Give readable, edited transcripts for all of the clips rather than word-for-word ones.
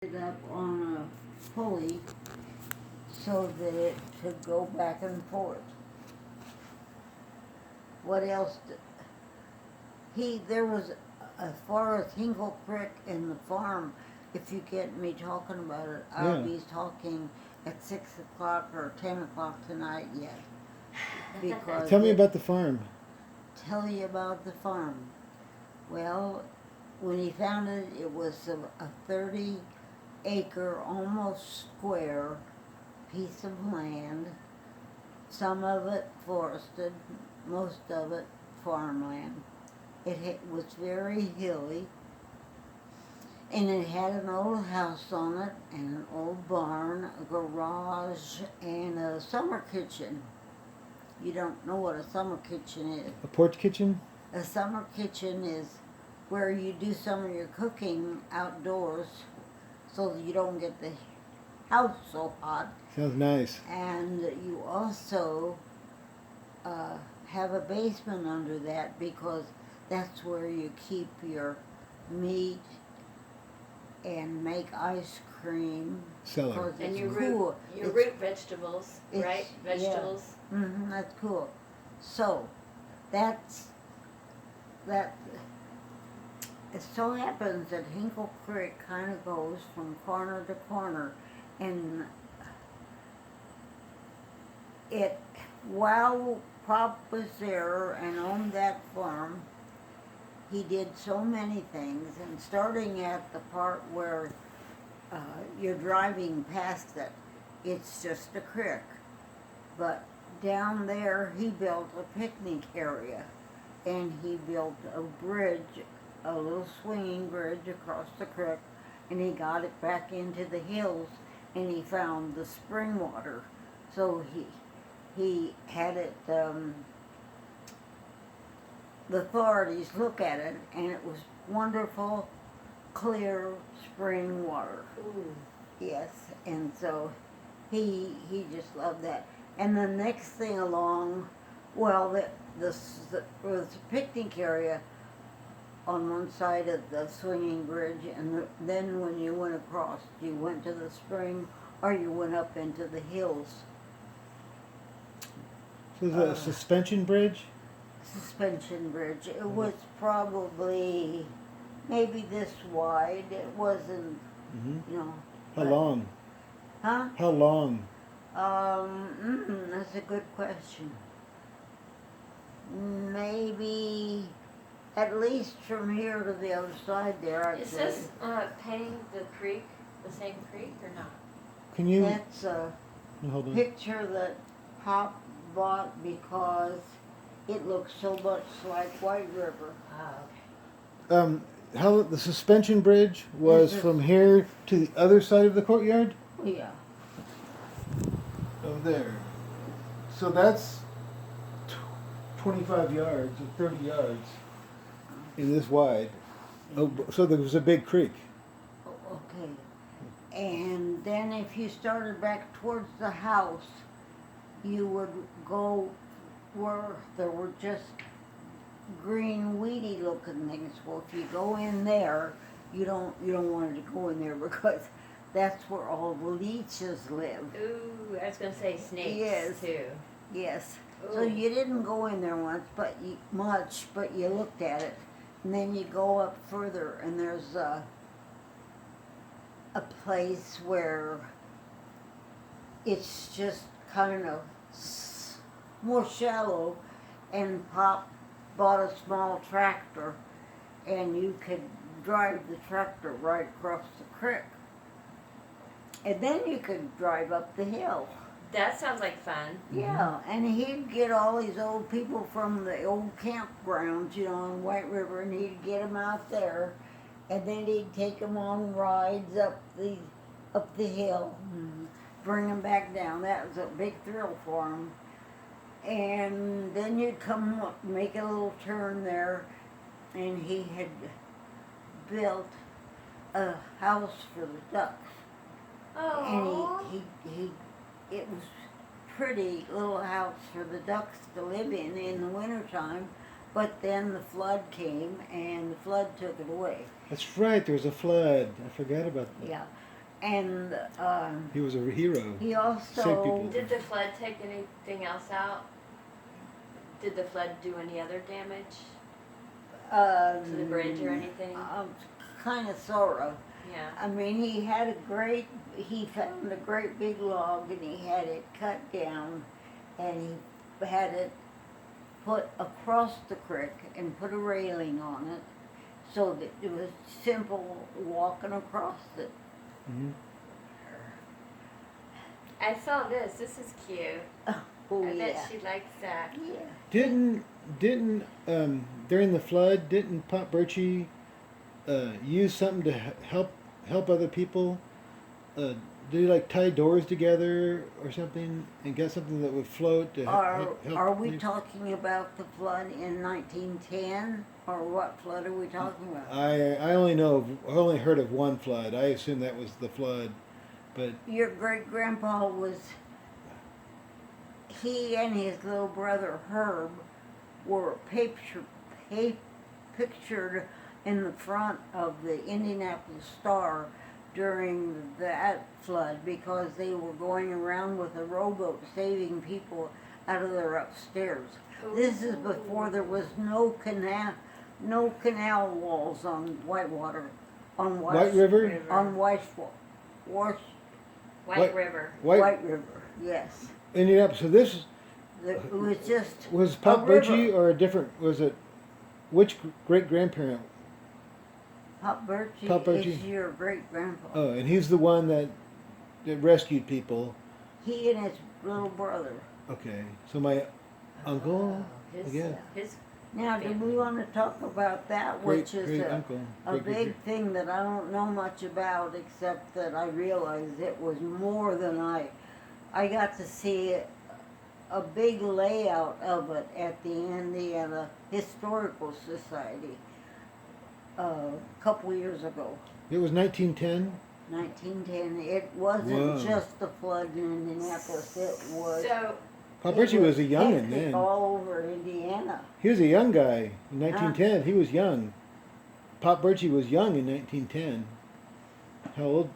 it up on a pulley so that it could go back and forth. What else? There was, as far as Hinkle Creek and the farm, if you get me talking about it, I'll be talking at 6 o'clock or 10 o'clock tonight yet. Because Tell me about the farm. Tell you about the farm. Well, when he found it, it was a 30-acre, almost square piece of land. Some of it forested, most of it farmland. It was very hilly, and it had an old house on it, and an old barn, a garage, and a summer kitchen. You don't know what a summer kitchen is. A porch kitchen? A summer kitchen is where you do some of your cooking outdoors so that you don't get the house so hot. Sounds nice. And you also have a basement under that because that's where you keep your meat and make ice cream. Cellar. And your cool. root vegetables, right? Vegetables. Yeah. Mm-hmm, that's cool. So, that. It so happens that Hinkle Creek kind of goes from corner to corner, and while Pop was there and owned that farm, he did so many things, and starting at the part where you're driving past it, it's just a creek. But down there, he built a picnic area, and he built a bridge, a little swinging bridge across the creek, and he got it back into the hills, and he found the spring water. So he had it, the authorities look at it, and it was wonderful, clear spring water. Ooh. Yes, and so he just loved that. And the next thing along, well, there was a picnic area on one side of the swinging bridge, and then when you went across, you went to the spring or you went up into the hills. So the suspension bridge? Suspension bridge. It was probably maybe this wide. It wasn't, you know. How long? Huh? How long? That's a good question. Maybe at least from here to the other side there, I'd Is say. this painting the creek, the same creek, or not? Can you That's a hold on? picture that Pop bought because it looks so much like White River. Oh, okay. How the suspension bridge was from here to the other side of the courtyard? Oh, yeah. Over there. So that's 25 yards or 30 yards in this wide. Oh, so there was a big creek. Okay. And then if you started back towards the house, you would go where there were just green, weedy looking things. Well, if you go in there, you don't want to go in there because that's where all the leeches live. Ooh, I was gonna say snakes Yes. too. Yes. So Ooh. you didn't go in there once, but you looked at it, and then you go up further, and there's a place where it's just kind of more shallow, and Pop bought a small tractor, and you could drive the tractor right across the creek, and then you could drive up the hill. That sounds like fun. Yeah, and he'd get all these old people from the old campgrounds, in White River, and he'd get them out there, and then he'd take them on rides up the hill, and bring them back down. That was a big thrill for him. And then you'd come up, make a little turn there, and he had built a house for the ducks. Oh. And it was pretty little house for the ducks to live in the wintertime, but then the flood came and the flood took it away. That's right, there was a flood. I forgot about that. Yeah, And He was a hero. he Saved also people. Did the flood take anything else out? Did the flood do any other damage to the bridge or anything? kind of, sort of. Yeah. I mean, he found a great big log and he had it cut down and he had it put across the creek and put a railing on it so that it was simple walking across it. Hmm. I saw this. This is cute. Oh, I yeah. bet she likes that. Yeah. Didn't during the flood? Didn't Pop Birchie use something to help other people? Did he like tie doors together or something and get something that would float to help? Are we people? talking about the flood in 1910 or what flood are we talking about? I only heard of one flood. I assume that was the flood, but Your great grandpa he and his little brother Herb were pictured in the front of the Indianapolis Star during that flood because they were going around with a rowboat saving people out of their upstairs. This is before there was no canal walls on Whitewater, on White River? on White White- River. White River, yes. Indianapolis. So this It was just was Pop river. Birchie or a different? Was it which great grandparent? Pop Birchie Pop Birchie. is your great grandpa. Oh, and he's the one that rescued people. He and his little brother. Okay, so my uncle, His, Yeah. his Now, do we want to talk about that, great which is great a uncle, big thing that I don't know much about, except that I realized it was more than I got to see a big layout of it at the Indiana Historical Society a couple years ago, It was 1910. 1910. It wasn't Whoa. just the flood in Indianapolis. It was. so Pop it Birchie was a youngin' hectic then. all over Indiana. He was a young guy in 1910. He was young. Pop Birchie was young in 1910. How old?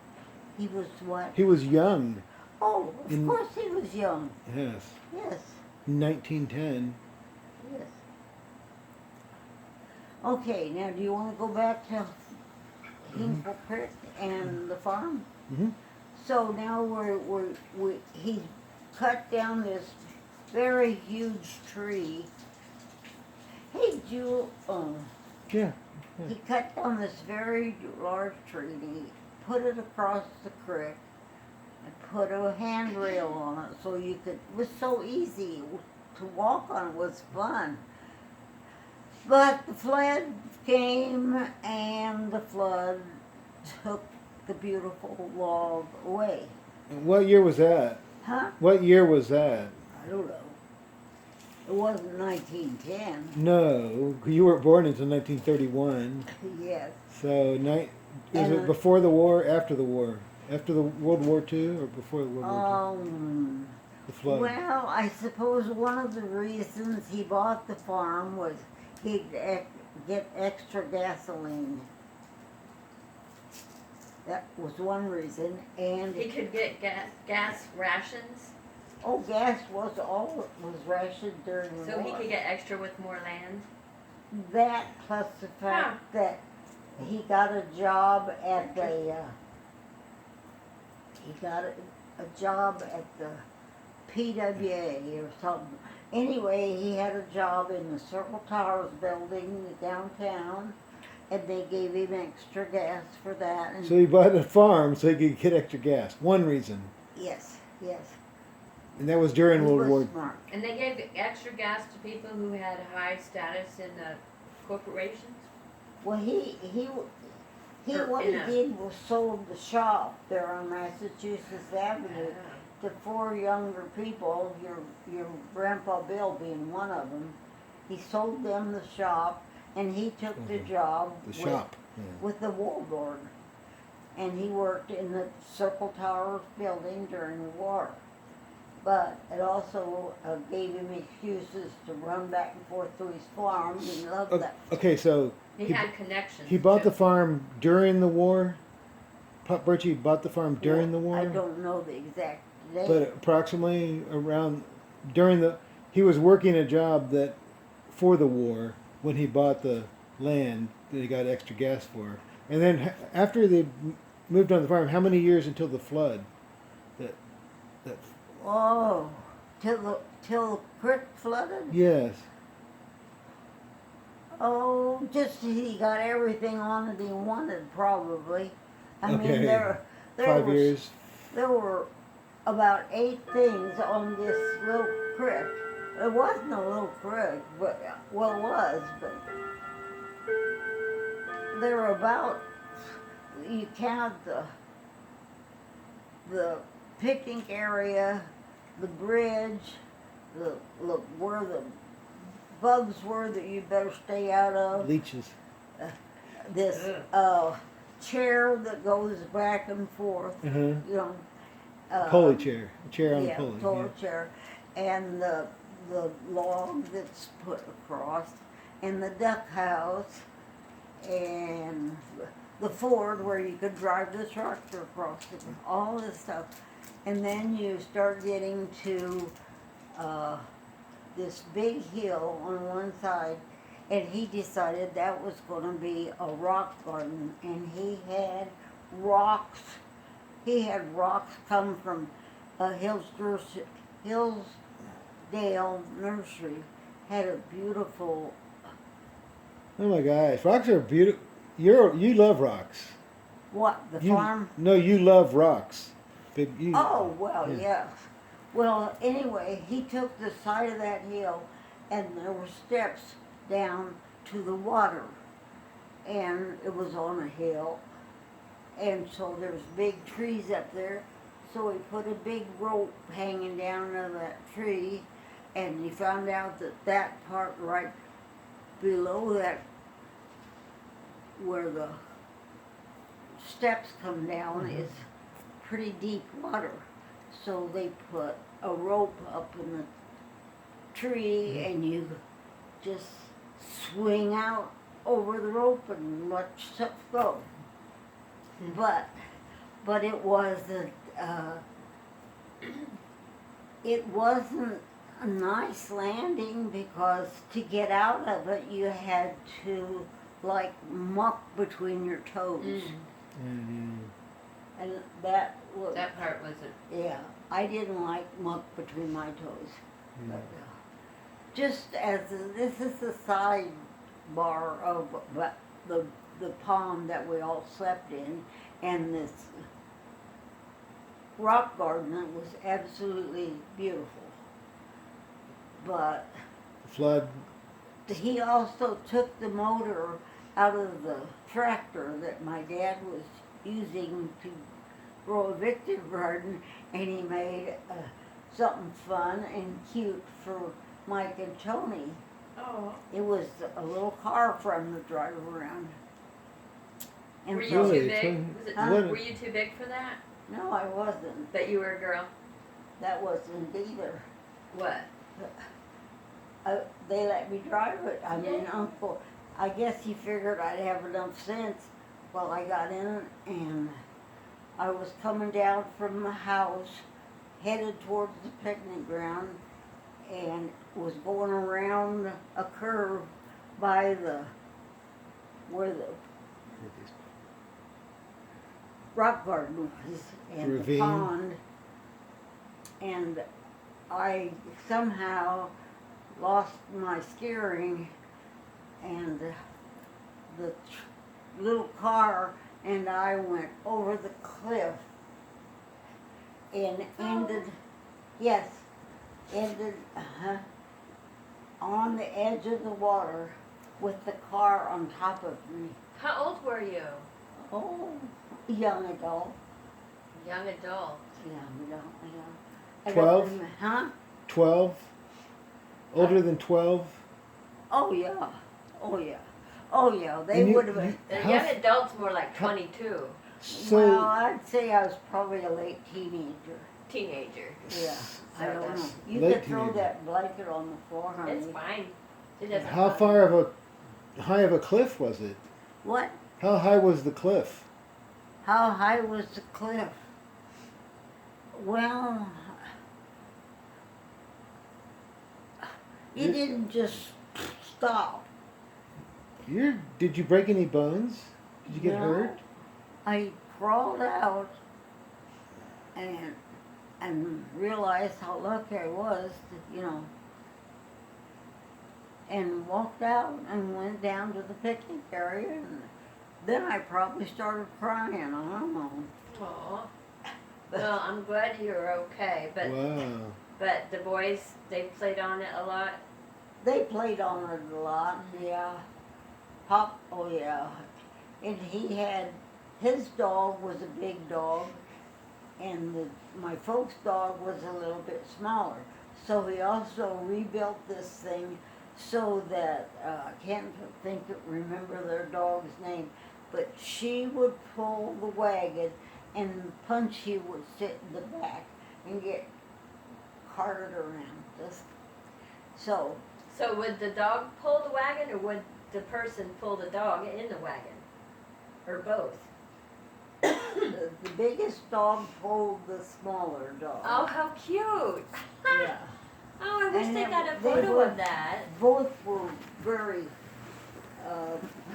He was what? He was young. Oh, of In- course he was young. Yes, Yes, 1910. yes. Okay, now do you want to go back to Hinkle Creek and the farm? Mm-hmm. So now he cut down this very huge tree. Hey, Jewel, Yeah. he cut down this very large tree and he put it across the creek and put a handrail on it so you could, it was so easy to walk on, it was fun. But the flood came and the flood took the beautiful log away. And what year was that? Huh? What year was that? I don't know. It wasn't 1910. No, you weren't born until 1931. Yes. So, is And, it before the war, after the war? After the World War II or before the World War II? The flood. Well, I suppose one of the reasons he bought the farm was he'd get extra gasoline. That was one reason, and he could get gas rations, gas was rationed during the so war. he could get extra with more land. That plus the fact that he got a job at the PWA or something. Anyway, he had a job in the Circle Towers building downtown, and they gave him extra gas for that. And So he bought a farm so he could get extra gas. One reason. yes, yes. And that was during He World was War. smart. And they gave extra gas to people who had high status in the corporations. Well, Or what in he a- did was sold the shop there on Massachusetts Avenue to 4 younger people, your grandpa Bill being one of them. He sold them the shop, and he took the job The shop. Yeah. with the Waldorf. And he worked in the Circle Towers building during the war. But it also gave him excuses to run back and forth to his farm. He loved that. Okay, so He He- had connections. he bought too. the farm during the war. Pop Birchie bought the farm during the war? I don't know the exact date. But approximately around during the he was working a job that for the war when he bought the land that he got extra gas for, and then after they moved on the farm, how many years until the flood? That Oh, till the creek flooded? yes. Oh, just he got everything on that he wanted, probably. I Okay. mean, there 5 was, years. there were about 8 things on this little creek. It wasn't a little creek, but well, it was, but there were about. You count the picnic area, the bridge, where the bugs were that you better stay out of. Leeches. This chair that goes back and forth, Uh-huh. you know. Pulley chair. A chair on Yeah, a pulley. total chair, and the log that's put across, and the duck house, and the ford where you could drive the tractor across it, all this stuff. And then you start getting to this big hill on one side, and he decided that was going to be a rock garden, and he had rocks come from Hillsdale Nursery, had a beautiful. Oh my gosh, rocks are beautiful. You love rocks. What, the You- farm? No, you love rocks. Oh, well, Yeah. yes. Well, anyway, he took the side of that hill, and there were steps down to the water. And it was on a hill, and so there's big trees up there. So he put a big rope hanging down of that tree, and he found out that that part right below that, where the steps come down, is pretty deep water. So they put a rope up in the tree, and you just swing out over the rope and let stuff go. But it wasn't it wasn't a nice landing, because to get out of it you had to like muck between your toes. Mm. And that was, That part wasn't. yeah, I didn't like muck between my toes. Mm. But, just as this is the sidebar of the pond that we all slept in, and this rock garden that was absolutely beautiful. But Flood. he also took the motor out of the tractor that my dad was using to grow a Victor garden, and he made something fun and cute for Mike and Tony. Oh. It was a little car for him to drive around. And Were you so, Really? too big? It's Was it, Huh? Were you too big for that? no, I wasn't. But you were a girl. That wasn't either. What? They let me drive it. I mean, Yeah. Uncle, I guess he figured I'd have enough sense. Well, I got in, and I was coming down from the house, headed towards the picnic ground, and was going around a curve by where the rock garden was, and Ravine. the pond. And I somehow lost my steering, and the little car and I went over the cliff and ended on the edge of the water with the car on top of me. How old were you? Oh, young adult. Young adult. Young adult, yeah. I don't 12? remember- Huh? 12? Older than 12? Oh, yeah. Oh, yeah. Oh, yeah. They And you- would have been. The How young f- adult's more like 22. So, Well, I'd say I was probably a late teenager. Teenager. Yeah, I don't know. that's- You Late could throw teenager. that blanket on the floor, honey. It's fine. It doesn't how bother far of a high of a cliff was it? What? How high was the cliff? How high was the cliff? Well, it didn't just stop. Did you break any bones? Did you get No. hurt? I crawled out and realized how lucky I was, and walked out and went down to the picnic area, and then I probably started crying. I don't know. Aw. Well, I'm glad you're okay, Wow. but the boys, they played on it a lot. They played on it a lot, yeah. Oh yeah. And his dog was a big dog, and my folks' dog was a little bit smaller. So he also rebuilt this thing so that, I can't remember their dog's name, but she would pull the wagon and Punchy would sit in the back and get carted around. So So would the dog pull the wagon, or would the person pull the dog in the wagon? Or both? the biggest dog pulled the smaller dog. Oh, how cute! Yeah. Oh, I wish And they got a they photo were- of that. Both were very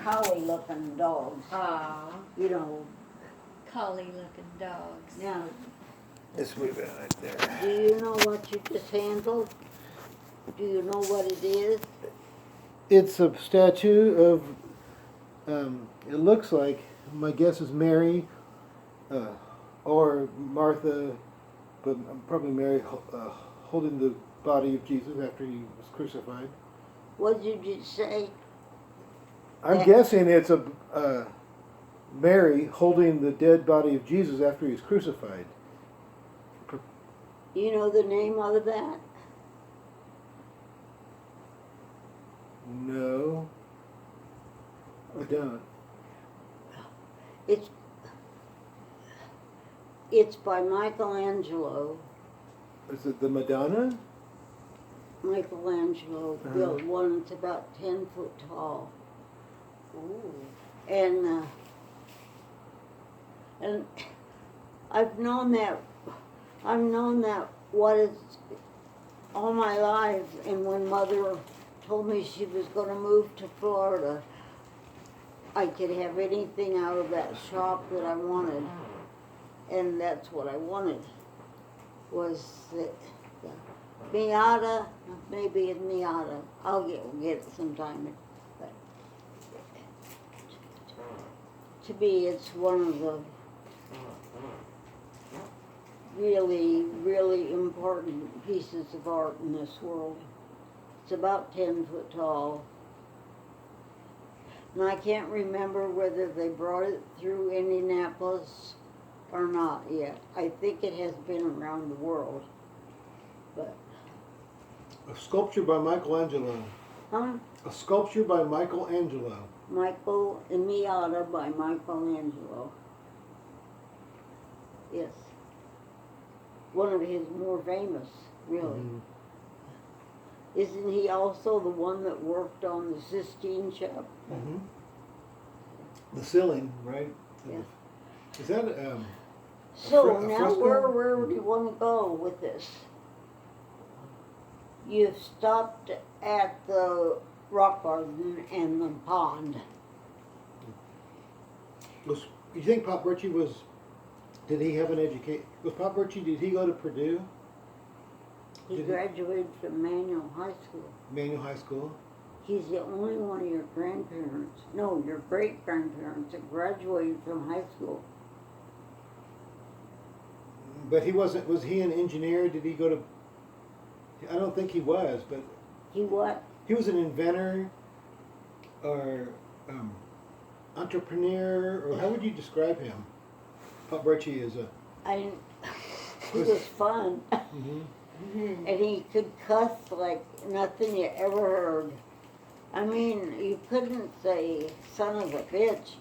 collie-looking dogs. Aw, You know, collie-looking dogs. now, Let's move it right there. do you know what you just handled? Do you know what it is? It's a statue of, it looks like, my guess is Mary, or Martha, but probably Mary, holding the body of Jesus after he was crucified. What did you just say? I'm Yeah. guessing it's a Mary holding the dead body of Jesus after he was crucified. You know the name of that? No, I don't. It's by Michelangelo. Is it the Madonna? Michelangelo built one that's about 10 foot tall. Ooh. And I've known that what is all my life. And when Mother told me she was going to move to Florida, I could have anything out of that shop that I wanted, and that's what I wanted. Was that Miata? Maybe it's Miata. I'll get it sometime. But to me, it's one of the really, really important pieces of art in this world. It's about 10 foot tall. And I can't remember whether they brought it through Indianapolis or not yet. I think it has been around the world. But, A sculpture by Michelangelo. A sculpture by Michelangelo. Michael and Miata by Michelangelo. Yes. One of his more famous, really. Mhm. Isn't he also the one that worked on the Sistine Chapel? Mhm. The ceiling, right? Yeah. Is that So a now fresco? where do you want to go with this? You've stopped at the rock garden and the pond. You think Pop Ritchie did he have an education? Was Pop Ritchie, did he go to Purdue? He Did he- graduated from Manual High School. Manual High School? He's the only one of your grandparents, no, your great-grandparents that graduated from high school. But was he an engineer? Did he go to, I don't think he was, but He what? he was an inventor or entrepreneur, or how would you describe him? Pop Ritchie is a, He was fun. mhm. And he could cuss like nothing you ever heard. I mean, you couldn't say son of a bitch.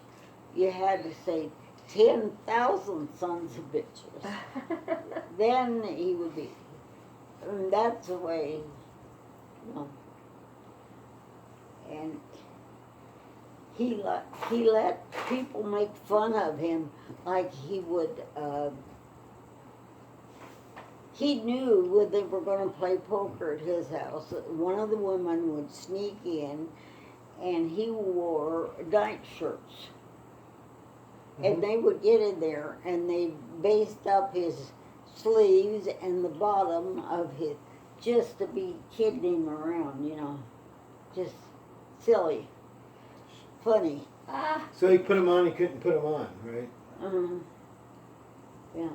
You had to say 10,000 sons of bitches. Then he would be, and that's the way, you know. And he let people make fun of him, like he would. He knew when they were going to play poker at his house, that one of the women would sneak in, and he wore night shirts. And they would get in there, and they based up his sleeves and the bottom of his, just to be kidding him around, you know, just silly, funny. Ah, So he put them on. He couldn't put them on, right? Yeah.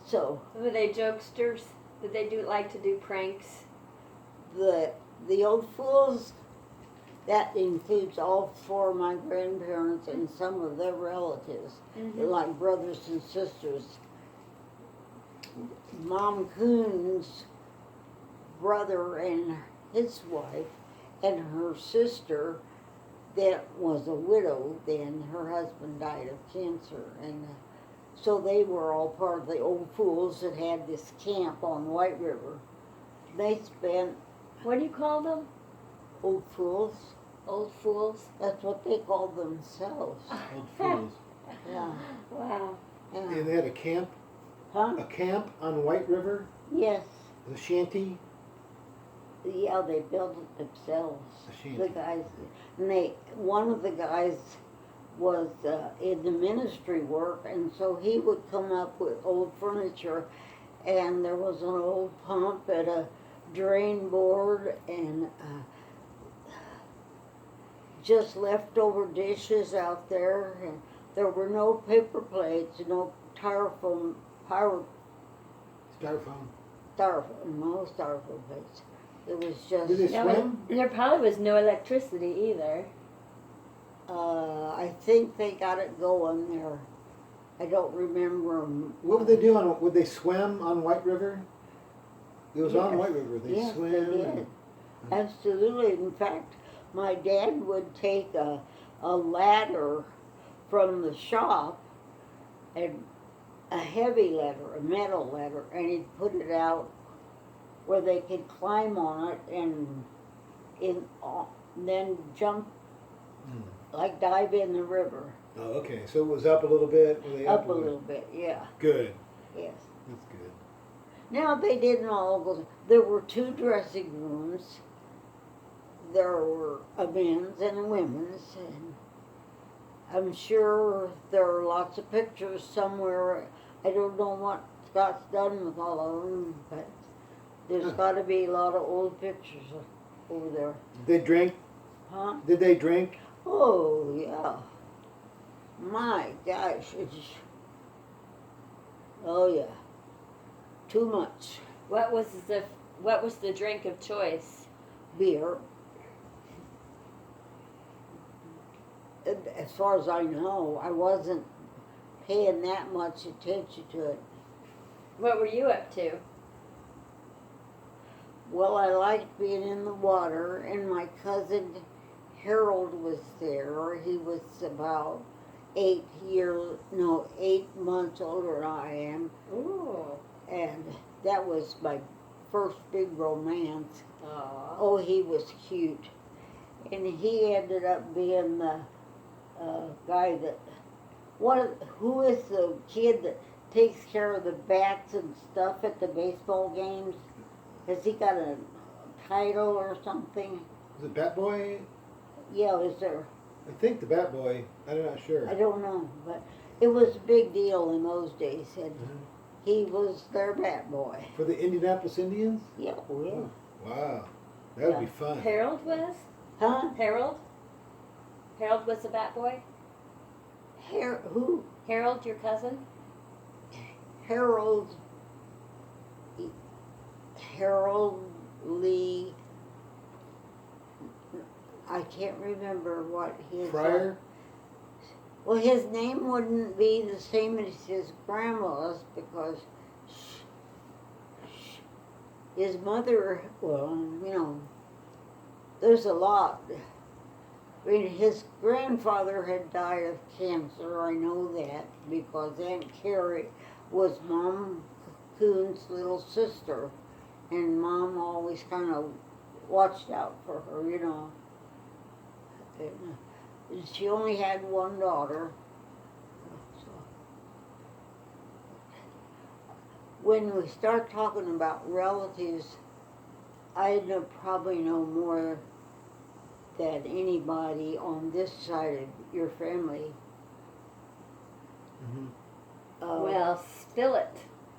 So were they jokesters? Did they like to do pranks? the old fools, that includes all four of my grandparents and some of their relatives, like brothers and sisters. Mom Coon's brother and his wife and her sister that was a widow then, her husband died of cancer, and so they were all part of the old fools that had this camp on White River. They spent, What do you call them? old fools, Old fools? that's what they called themselves. Old fools. Yeah. Wow. Yeah. And they had a camp. Huh? A camp on White River. Yes. The shanty. Yeah, they built it themselves. A shanty. The guys, and one of the guys was in the ministry work, and so he would come up with old furniture, and there was an old pump and a drain board and just leftover dishes out there, and there were no paper plates, no styrofoam, Styrofoam. no styrofoam plates. It was just. Did they No, swim? there probably was no electricity either. I think they got it going there. I don't remember. What would they do on? Would they swim on White River? It was on Yes. White River. They Yes, swim. they did. and- Absolutely. In fact, my dad would take a ladder from the shop, and a heavy ladder, a metal ladder, and he'd put it out where they could climb on it and then jump, like dive in the river. Oh, okay. So it was up a little bit. Were they Up a little bit, yeah, Good. yes. That's good. Now, they didn't all go, there were two dressing rooms. There were a men's and a women's, and I'm sure there are lots of pictures somewhere. I don't know what Scott's done with all of them, but there's got to be a lot of old pictures over there. Did they drink? Huh? Did they drink? Oh, yeah. My gosh, oh yeah, too much What was the drink of choice? beer. As far as I know, I wasn't paying that much attention to it. What were you up to? Well, I liked being in the water, and my cousin Harold was there. He was about 8 months older than I am, Ooh. and that was my first big romance. Aw. Oh, he was cute. And he ended up being the guy that, who is the kid that takes care of the bats and stuff at the baseball games? Has he got a title or something? Was it Bat Boy? Yeah, is there? I think the Bat Boy. I'm not sure. I don't know, but it was a big deal in those days, and he was their bat boy. For the Indianapolis Indians? Yeah, oh yeah. Wow. That would be fun. Harold was? Huh? Harold? Harold was the bat boy? Who? Harold, your cousin? Harold Lee, I can't remember what his... Fryer? Well, his name wouldn't be the same as his grandma's because his mother, well, you know, there's a lot. I mean, his grandfather had died of cancer, I know that, because Aunt Carrie was Mom Coon's little sister, and Mom always kind of watched out for her, you know. And she only had one daughter. So when we start talking about relatives, probably know more than anybody on this side of your family. Mhm. Well, spill it.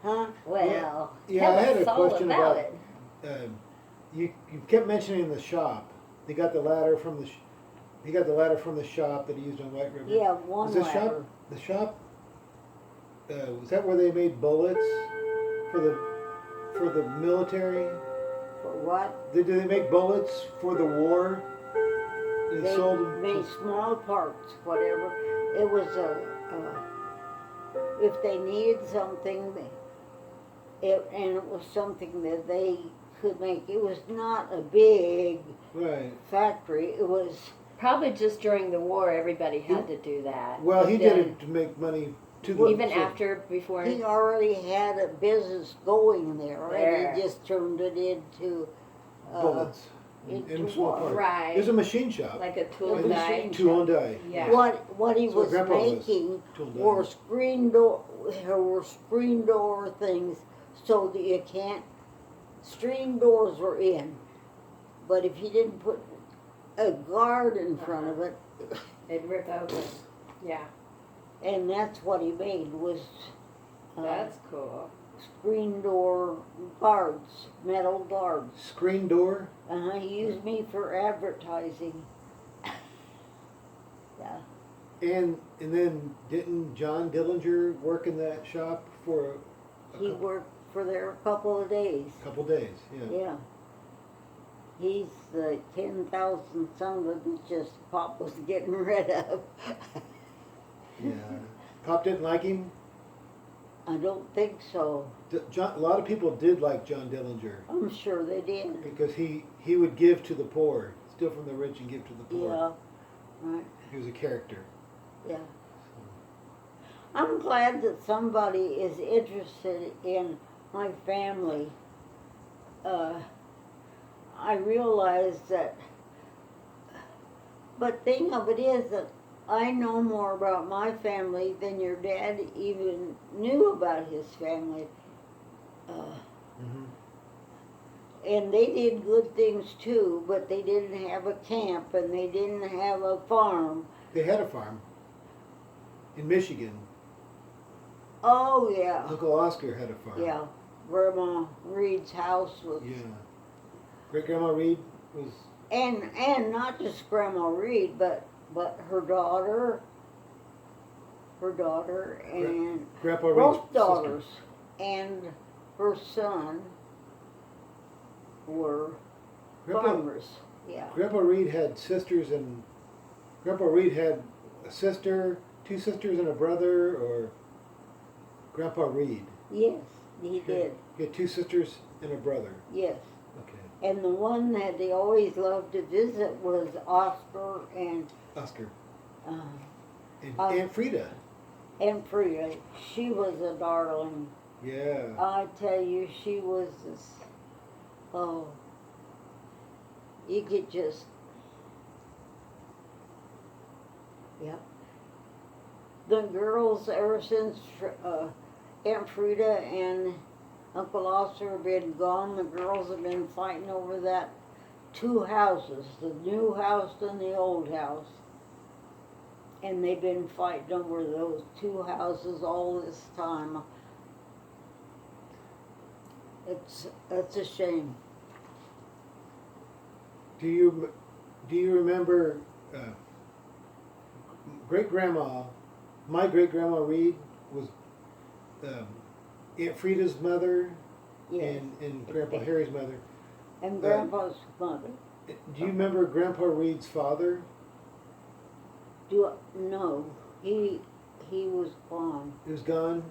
Huh? Well, Yeah, tell I had us a all question about about- it. You kept mentioning the shop. They got the ladder from the. He got the ladder from the shop that he used on White River. Yeah, one Was the ladder. shop? The shop. Was that where they made bullets for the military? For what? Did they make bullets for the war? They sold them made to- small parts, whatever. It was if they needed something, and it was something that they could make. It was not a big Right. factory. It was, Probably just during the war, everybody had to do that. Well, he But did then, it to make money to the. even so- after, before. he already had a business going there, and There. he just turned it into bullets into in small what? parts. Right. It was a machine shop. Like a tool A guy. machine Tool and die. Yeah. What he That's what was Grandpa was. making Tool and die. were screen door things so that you can't. Screen doors were in, but if you didn't put a guard in front of it, They'd rip open. Yeah, and that's what he made was that's cool. screen door guards, metal guards. Screen door. He used me for advertising. Yeah. And then didn't John Dillinger work in that shop for a He worked for there a couple of days. couple days? Yeah. Yeah. He's the 10,000 son of a bitches Pop was getting rid of. Yeah. Pop didn't like him. I don't think so. A lot of people did like John Dillinger I'm sure they did. because he would give to the poor, steal from the rich and give to the poor. Yeah. Right. He was a character. Yeah. I'm glad that somebody is interested in my family. I realize that, but thing of it is that I know more about my family than your dad even knew about his family. Mm-hmm. And they did good things too, but they didn't have a camp and they didn't have a farm. They had a farm in Michigan. Oh yeah, Uncle Oscar had a farm. yeah. Grandma Reed's house was, Yeah. Great Grandma Reed was. and not just Grandma Reed, but her daughter, and Grandpa Reed's both daughters and her son were farmers. Yeah. Grandpa Reed had sisters, and Grandpa Reed had a sister, two sisters, and a brother, or Grandpa Reed. Yes, he did. He had two sisters and a brother. Yes. Okay. And the one that they always loved to visit was Oscar and Oscar uh, and Uh, Aunt Frida. Frida. She was a darling. Yeah. I tell you, she was this. Oh, you could just. Yeah. The girls, ever since Aunt Frida and Uncle Oscar have been gone, the girls have been fighting over that two houses, the new house and the old house. And they've been fighting over those two houses all this time. It's a shame. Do you remember great grandma? My great grandma Reed was Aunt Frida's mother Yes. and Grandpa Harry's mother. And Grandpa's mother. Do you remember Grandpa Reed's father? No, he was gone. He was gone.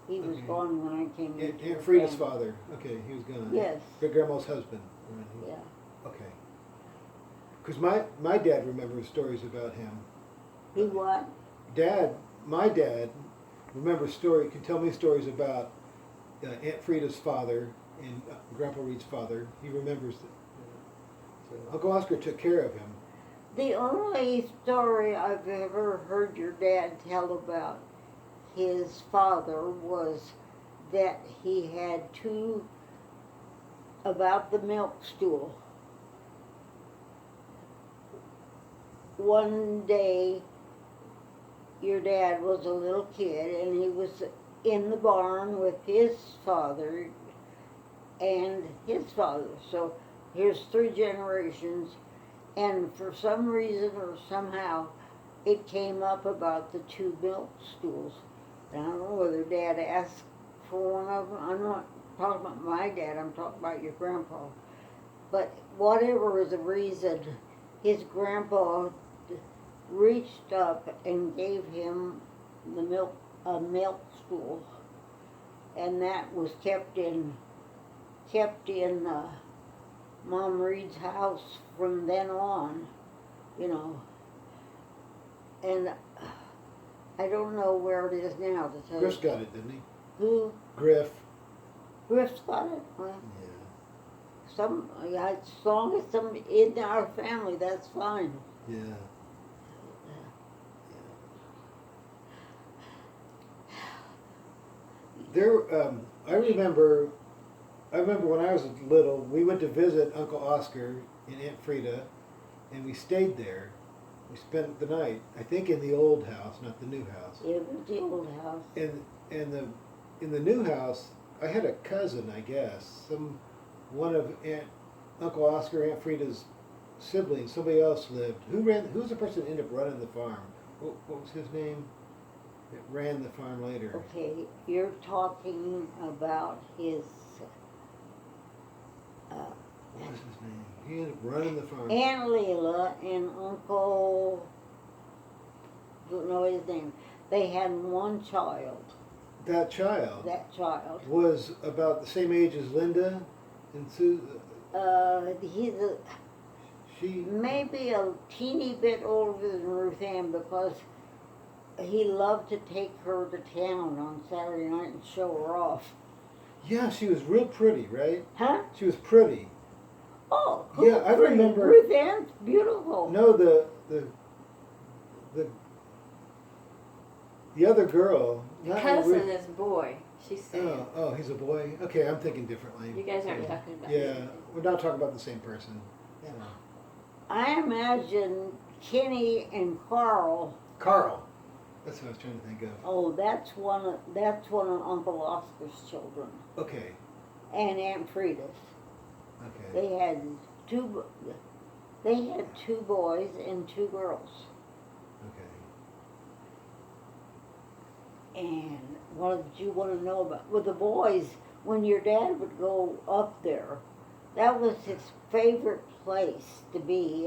He was Okay. gone when I came Aunt, into Aunt the Frida's family. father. Okay, he was gone. Yes. Great grandma's husband. Right. Yeah. Okay. Because my dad remembers stories about him. He what? My dad remembers can tell me stories about Aunt Frida's father and Grandpa Reed's father. He remembers Uncle Oscar took care of him. The only story I've ever heard your dad tell about his father was that he had about the milk stool. One day, your dad was a little kid and he was in the barn with his father and his father. So here's 3 generations, and for some reason or somehow it came up about the 2 milk stools. And I don't know whether Dad asked for one of them. I'm not talking about my dad, I'm talking about your grandpa. But whatever was the reason, his grandpa reached up and gave him a milk stool, and that was kept in Mom Reed's house from then on, you know. And I don't know where it is now to tell Griff's you. got it, didn't he? Who? Griff. Griff's got it? Well, Yeah. as long as some in our family, that's fine. Yeah. There, I remember when I was little, we went to visit Uncle Oscar and Aunt Frida, and we stayed there. We spent the night, I think, in the old house, not the new house. It was the old house. And in the new house, I had a cousin, I guess, one of Uncle Oscar, Aunt Frida's siblings. Somebody else lived. Who was the person that ended up running the farm? What was his name? That ran the farm later. Okay, you're talking about his What was his name? He ended up running the farm. Aunt Leila and Uncle, don't know his name. They had one child. That child That child. was about the same age as Linda and Sue. He's She. maybe a teeny bit older than Ruth Ann because he loved to take her to town on Saturday night and show her off. Yeah, she was real pretty, right? Huh? She was pretty. Oh, Yeah, I pretty. remember- Ruth Ann's beautiful. No, the other girl. Not Cousin Ruth- is boy. She's saying. Oh, he's a boy. Okay, I'm thinking differently. You guys aren't talking about. Yeah, we're not talking about the same person. Yeah. So. I imagine Kenny and Carl. Carl. That's what I was trying to think of. Oh, that's one of Uncle Oscar's children, Okay. and Aunt Frida's. Okay. They had two boys and 2 girls. Okay. And what did you want to know about? With the boys, when your dad would go up there, that was his favorite place to be.